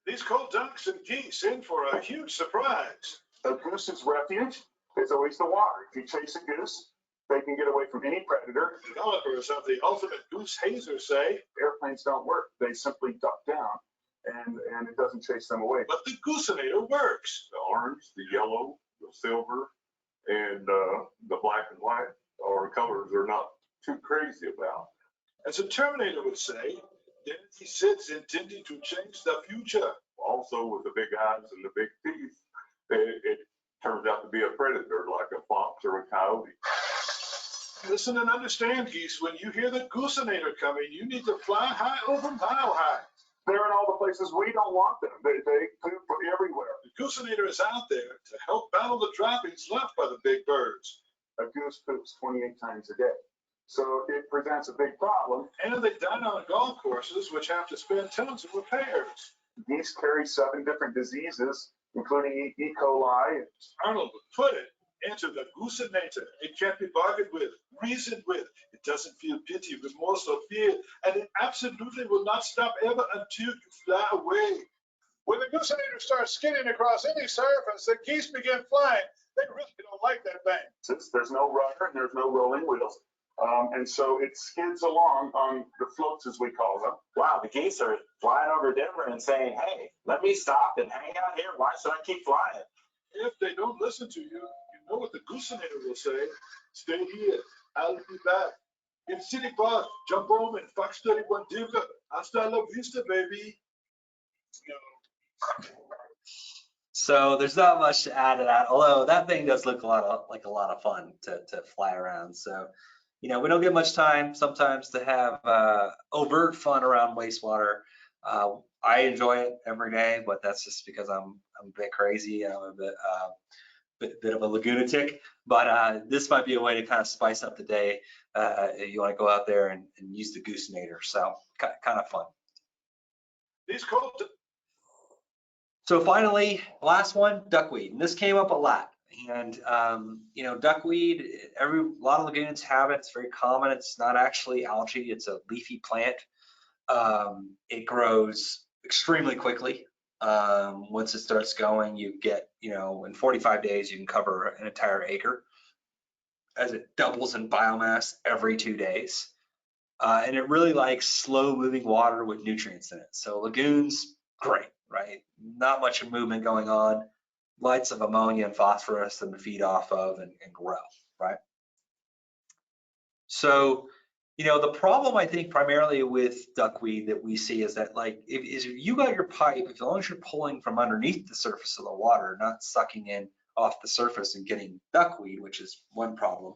These cold ducks and geese in for a huge surprise.
A goose's refuge is always the water. If you chase a goose, they can get away from any predator.
Developers of the ultimate goose hazer say
airplanes don't work. They simply duck down and it doesn't chase them away.
But the Gooseinator works.
The orange, the yellow, the silver, and the black and white are colors they're not too crazy about.
As a Terminator would say, there he sits intending to change the future.
Also with the big eyes and the big teeth, it turns out to be a predator like a fox or a coyote.
Listen and understand, geese, when you hear the Gooseinator coming, you need to fly high over mile high.
They're in all the places we don't want them. They poop everywhere.
The Gooseinator is out there to help battle the droppings left by the big birds.
A goose poops 28 times a day. So it presents a big problem.
And they dine on golf courses, which have to spend tons of repairs.
Geese carry 7 different diseases, including E. coli.
Arnold would put it into the Gooseinator. It can't be bargained with, reasoned with. It doesn't feel pity, remorse, or fear, and it absolutely will not stop ever until you fly away. When the Gooseinator starts skidding across any surface, the geese begin flying. They really don't like that thing.
Since there's no rudder and there's no rolling wheels, and so it skids along on the floats, as we call them.
Wow, the geese are flying over Denver and saying, hey, let me stop and hang out here. Why should I keep flying?
If they don't listen to you, you know what the Gooseinator will say. Stay here. I'll be back. In City Park, jump home and Fox 31 Denver. Hasta la vista, baby.
So there's not much to add to that, although that thing does look like a lot of fun to fly around. So, we don't get much time sometimes to have overt fun around wastewater. I enjoy it every day, but that's just because I'm a bit crazy. I'm a bit of a lagunatic, but this might be a way to kind of spice up the day if you want to go out there and use the Goosinator. So kind of fun.
These cold.
So finally, last one, duckweed. And this came up a lot. And you know, duckweed, a lot of lagoons have it. It's very common. It's not actually algae. It's a leafy plant. It grows extremely quickly. Once it starts going, you get, you know, in 45 days, you can cover an entire acre as it doubles in biomass every 2 days. And it really likes slow moving water with nutrients in it. So lagoons, great, right? Not much movement going on, lots of ammonia and phosphorus and to feed off of and grow, right? So, you know, the problem I think primarily with duckweed that we see is that, like, if you got your pipe, as long as you're pulling from underneath the surface of the water, not sucking in off the surface and getting duckweed, which is one problem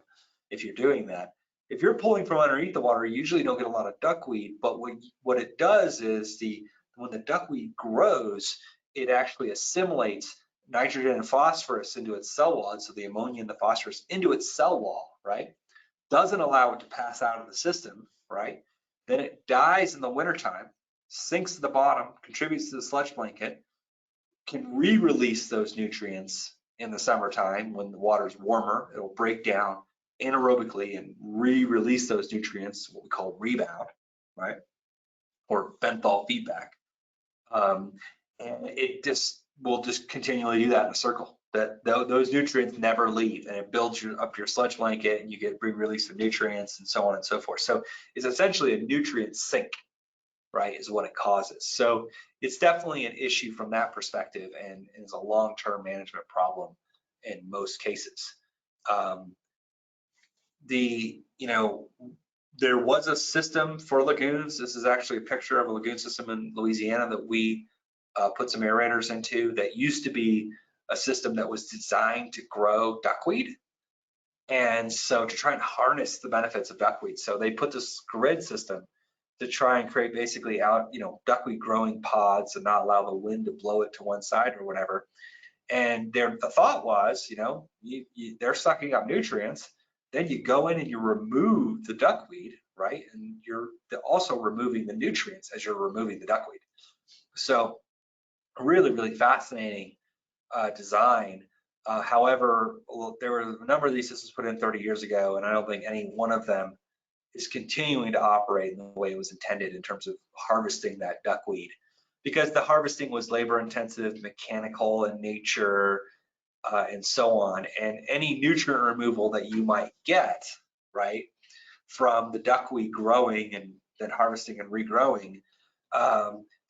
if you're doing that. If you're pulling from underneath the water, you usually don't get a lot of duckweed, but what it does is when the duckweed grows, it actually assimilates nitrogen and phosphorus into its cell wall, and so the ammonia and the phosphorus into its cell wall, right? Doesn't allow it to pass out of the system, right? Then it dies in the wintertime, sinks to the bottom, contributes to the sludge blanket, can re-release those nutrients in the summertime when the water's warmer. It'll break down anaerobically and re-release those nutrients, what we call rebound, right? Or Benthal feedback. And it will just continually do that in a circle. That those nutrients never leave, and it builds up your sludge blanket, and you get re-release of nutrients and so on and so forth. So it's essentially a nutrient sink, right, is what it causes. So it's definitely an issue from that perspective, and is a long-term management problem in most cases. There was a system for lagoons. This is actually a picture of a lagoon system in Louisiana that we put some aerators into, that used to be a system that was designed to grow duckweed. And so to try and harness the benefits of duckweed. So they put this grid system to try and create basically duckweed growing pods and not allow the wind to blow it to one side or whatever. And the thought was, they're sucking up nutrients. Then you go in and you remove the duckweed, right? And you're also removing the nutrients as you're removing the duckweed. So really, really fascinating design. However, there were a number of these systems put in 30 years ago, and I don't think any one of them is continuing to operate in the way it was intended in terms of harvesting that duckweed, because the harvesting was labor intensive, mechanical in nature, and so on. And any nutrient removal that you might get, right, from the duckweed growing and then harvesting and regrowing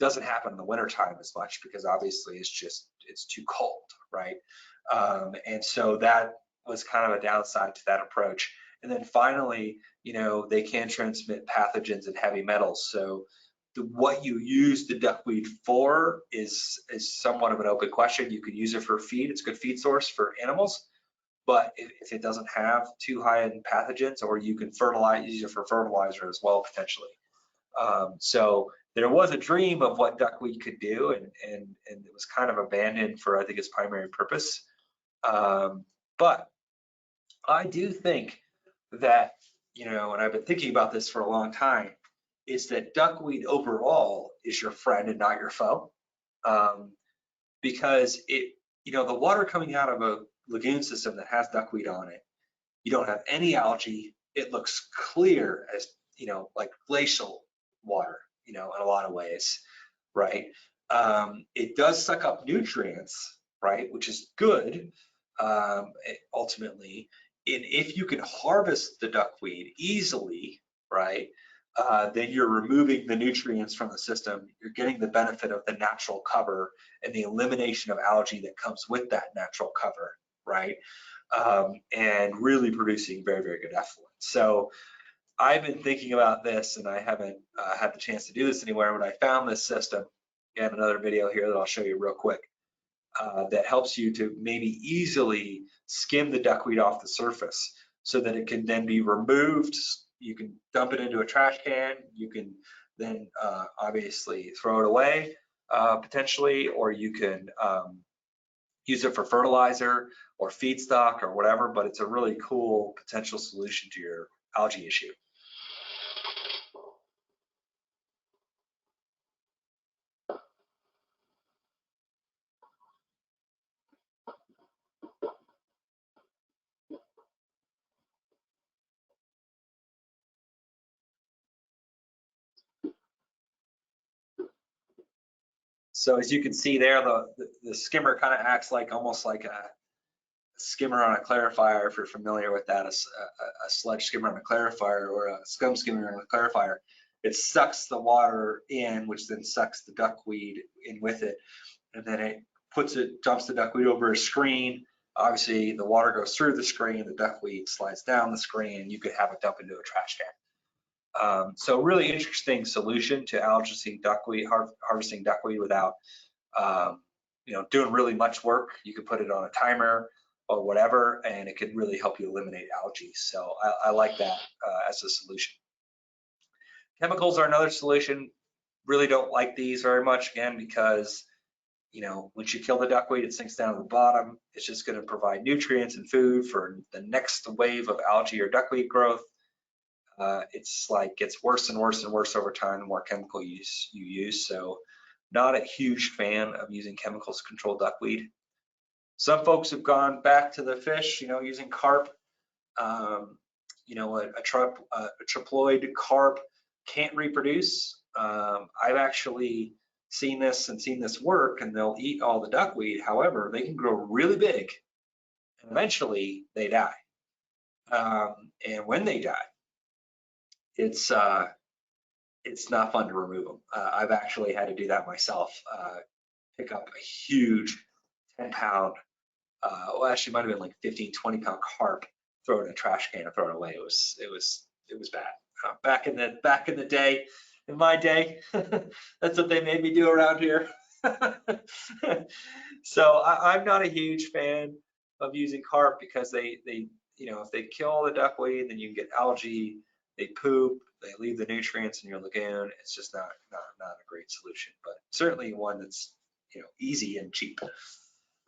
doesn't happen in the wintertime as much, because obviously it's too cold, right? And so that was kind of a downside to that approach. And then finally, they can transmit pathogens and heavy metals. So what you use the duckweed for is somewhat of an open question. You could use it for feed. It's a good feed source for animals. But if it doesn't have too high in pathogens, or you can use it for fertilizer as well, potentially. So there was a dream of what duckweed could do, and it was kind of abandoned for, I think, its primary purpose. But I do think that, and I've been thinking about this for a long time, is that duckweed overall is your friend and not your foe. Because the water coming out of a lagoon system that has duckweed on it, you don't have any algae. It looks clear as, like glacial water, in a lot of ways, right? It does suck up nutrients, right, which is good, ultimately. And if you can harvest the duckweed easily, right, then you're removing the nutrients from the system. You're getting the benefit of the natural cover and the elimination of algae that comes with that natural cover, right? And really producing very, very good effluent. So I've been thinking about this, and I haven't had the chance to do this anywhere, but I found this system. Again, another video here that I'll show you real quick that helps you to maybe easily skim the duckweed off the surface so that it can then be removed. You can dump it into a trash can. You can then obviously throw it away, potentially, or you can use it for fertilizer or feedstock or whatever, but it's a really cool potential solution to your algae issue. So as you can see there, the skimmer kind of acts like almost like a skimmer on a clarifier, if you're familiar with that, a sludge skimmer on a clarifier or a scum skimmer on a clarifier. It sucks the water in, which then sucks the duckweed in with it. And then it dumps the duckweed over a screen. Obviously the water goes through the screen, the duckweed slides down the screen, and you could have it dump into a trash can. So really interesting solution to harvesting duckweed without, doing really much work. You could put it on a timer or whatever, and it could really help you eliminate algae. So I like that as a solution. Chemicals are another solution. Really don't like these very much, again, because once you kill the duckweed, it sinks down to the bottom. It's just going to provide nutrients and food for the next wave of algae or duckweed growth. It's like gets worse and worse and worse over time the more chemical use you use. So not a huge fan of using chemicals to control duckweed. Some folks have gone back to the fish, using carp. A triploid carp can't reproduce. I've actually seen this work, and they'll eat all the duckweed. However, they can grow really big, and eventually they die. And when they die, it's not fun to remove them. I've actually had to do that myself. Pick up a huge 10-pound, well, actually might have been like 15, 20-pound carp, throw it in a trash can and throw it away. It was bad. Back in the day, in my day, that's what they made me do around here. So I'm not a huge fan of using carp because they if they kill the duckweed, then you can get algae. They poop, they leave the nutrients in your lagoon. It's just not a great solution, but certainly one that's easy and cheap.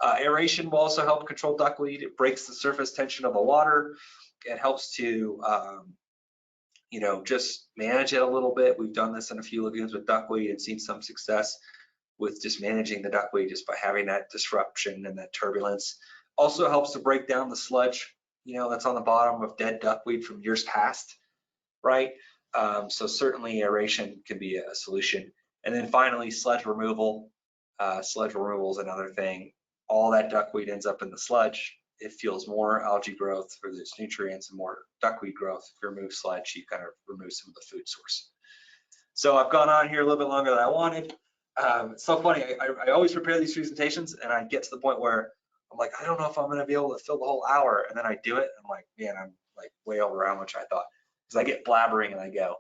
Aeration will also help control duckweed. It breaks the surface tension of the water. It helps to just manage it a little bit. We've done this in a few lagoons with duckweed and seen some success with just managing the duckweed just by having that disruption and that turbulence. Also helps to break down the sludge, that's on the bottom of dead duckweed from years past. Right? So certainly aeration can be a solution. And then finally, sludge removal. Sludge removal is another thing. All that duckweed ends up in the sludge. It fuels more algae growth for its nutrients and more duckweed growth. If you remove sludge, you kind of remove some of the food source. So I've gone on here a little bit longer than I wanted. It's so funny. I always prepare these presentations, and I get to the point where I'm like, I don't know if I'm going to be able to fill the whole hour. And then I do it. And I'm like, man, I'm like way over how much I thought. I get blabbering and I go.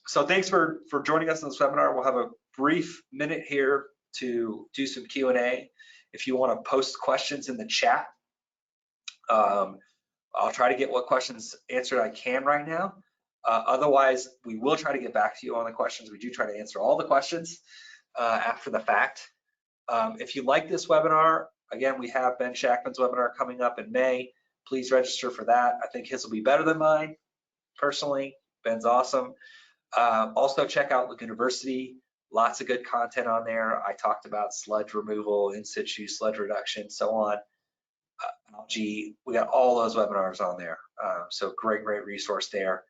So thanks for joining us in this webinar. We'll have a brief minute here to do some Q&A. If you want to post questions in the chat, I'll try to get what questions answered I can right now. Otherwise, we will try to get back to you on the questions. We do try to answer all the questions after the fact. If you like this webinar, again, we have Ben Shackman's webinar coming up in May. Please register for that. I think his will be better than mine. Personally, Ben's awesome. Also check out Lagoon University. Lots of good content on there. I talked about sludge removal, in-situ sludge reduction, so on. Algae, we got all those webinars on there. So great resource there.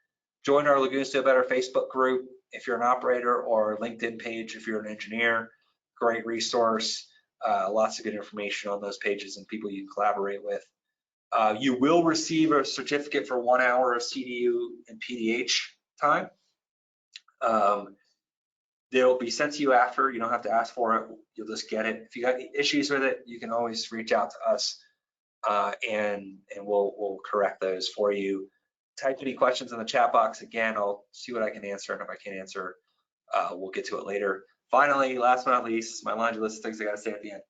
Join our Lagoons Do Better Facebook group if you're an operator, or LinkedIn page if you're an engineer. Great resource. Lots of good information on those pages and people you can collaborate with. You will receive a certificate for 1 hour of CDU and PDH time. They'll be sent to you after. You don't have to ask for it. You'll just get it. If you got any issues with it, you can always reach out to us, and we'll correct those for you. Type any questions in the chat box. Again, I'll see what I can answer, and if I can't answer, we'll get to it later. Finally, last but not least, my laundry list of things I got to say at the end.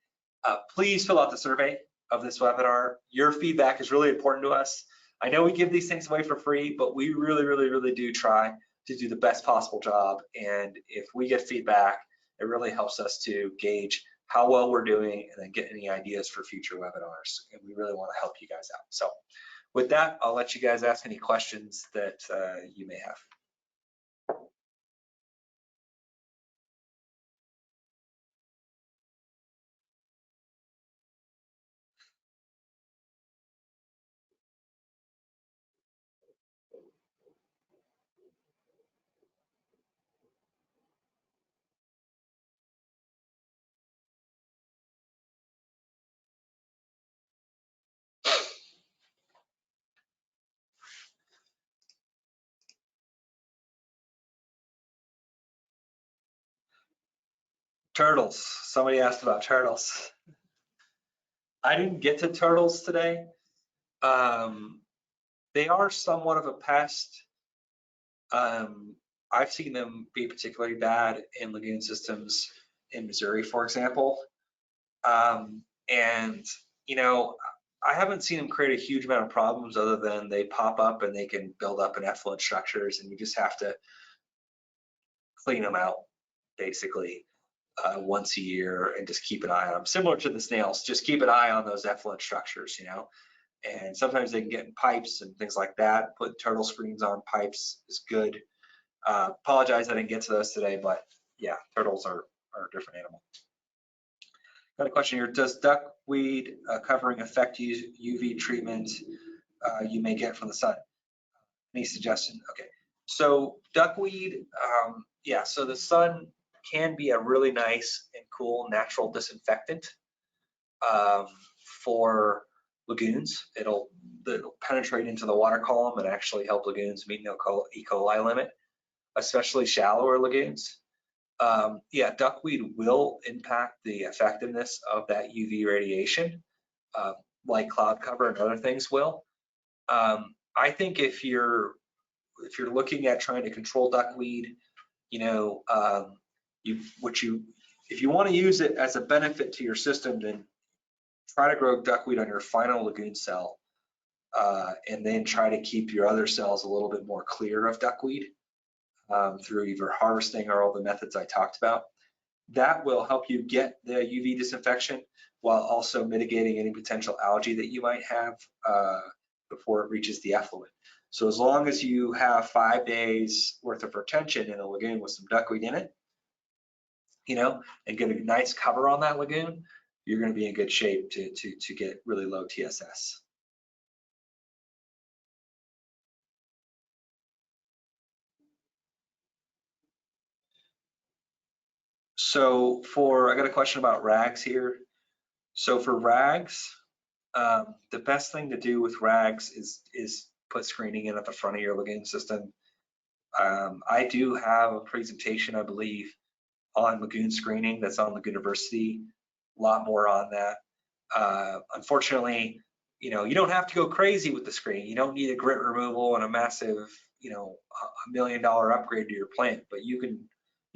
Please fill out the survey of this webinar. Your feedback is really important to us. I know we give these things away for free, but we really do try to do the best possible job. And if we get feedback It really helps us to gauge how well we're doing and then get any ideas for future webinars. And we really want to help you guys out. So with that, I'll let you guys ask any questions that you may have. Turtles. Somebody asked about turtles. I didn't get to turtles today. They are somewhat of a pest. I've seen them be particularly bad in lagoon systems in Missouri, for example. And, you know, I haven't seen them create a huge amount of problems other than they pop up and they can build up in effluent structures, and you just have to clean them out, basically. Once a year and just keep an eye on them. Similar to the snails, just keep an eye on those effluent structures, you know. And sometimes they can get in pipes and things like that. Put turtle screens on pipes is good. Apologize I didn't get to those today, but yeah, turtles are a different animal. Got a question here. Does duckweed covering affect UV treatment you may get from the sun? Any suggestion? Okay, so duckweed, yeah, so the sun can be a really nice and cool natural disinfectant for lagoons. It'll penetrate into the water column and actually help lagoons meet no E. coli limit, especially shallower lagoons. Yeah, duckweed will impact the effectiveness of that UV radiation, like cloud cover and other things will. I think if you're looking at trying to control duckweed, you know, if you want to use it as a benefit to your system, then try to grow duckweed on your final lagoon cell, and then try to keep your other cells a little bit more clear of duckweed through either harvesting or all the methods I talked about. That will help you get the UV disinfection while also mitigating any potential algae that you might have before it reaches the effluent. So as long as you have 5 days worth of retention in a lagoon with some duckweed in it, you know, and get a nice cover on that lagoon, you're going to be in good shape to get really low TSS. So I got a question about rags here. So for rags, the best thing to do with rags is put screening in at the front of your lagoon system. I do have a presentation, I believe, on lagoon screening that's on Lagoon University. A lot more on that. Unfortunately, you know, you don't have to go crazy with the screen. You don't need a grit removal and a massive, you know, $1 million upgrade to your plant, but you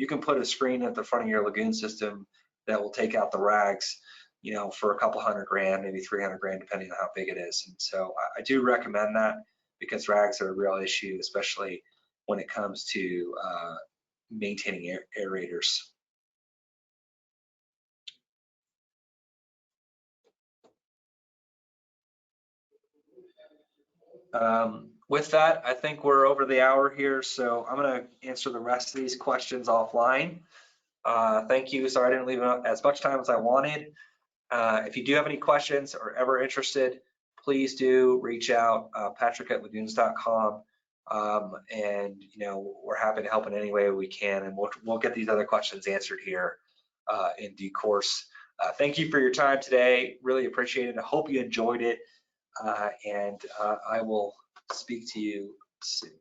can put a screen at the front of your lagoon system that will take out the rags, you know, for a couple $100 grand, maybe $300 grand, depending on how big it is. And so I do recommend that because rags are a real issue, especially when it comes to maintaining aerators. With that, I think we're over the hour here, so I'm going to answer the rest of these questions offline. Thank you. Sorry I didn't leave as much time as I wanted. If you do have any questions or ever interested, please do reach out, patrick@lagoons.com, and you know, we're happy to help in any way we can, and we'll get these other questions answered here in due course. Thank you for your time today. Really appreciate it. I hope you enjoyed it. And I will speak to you soon.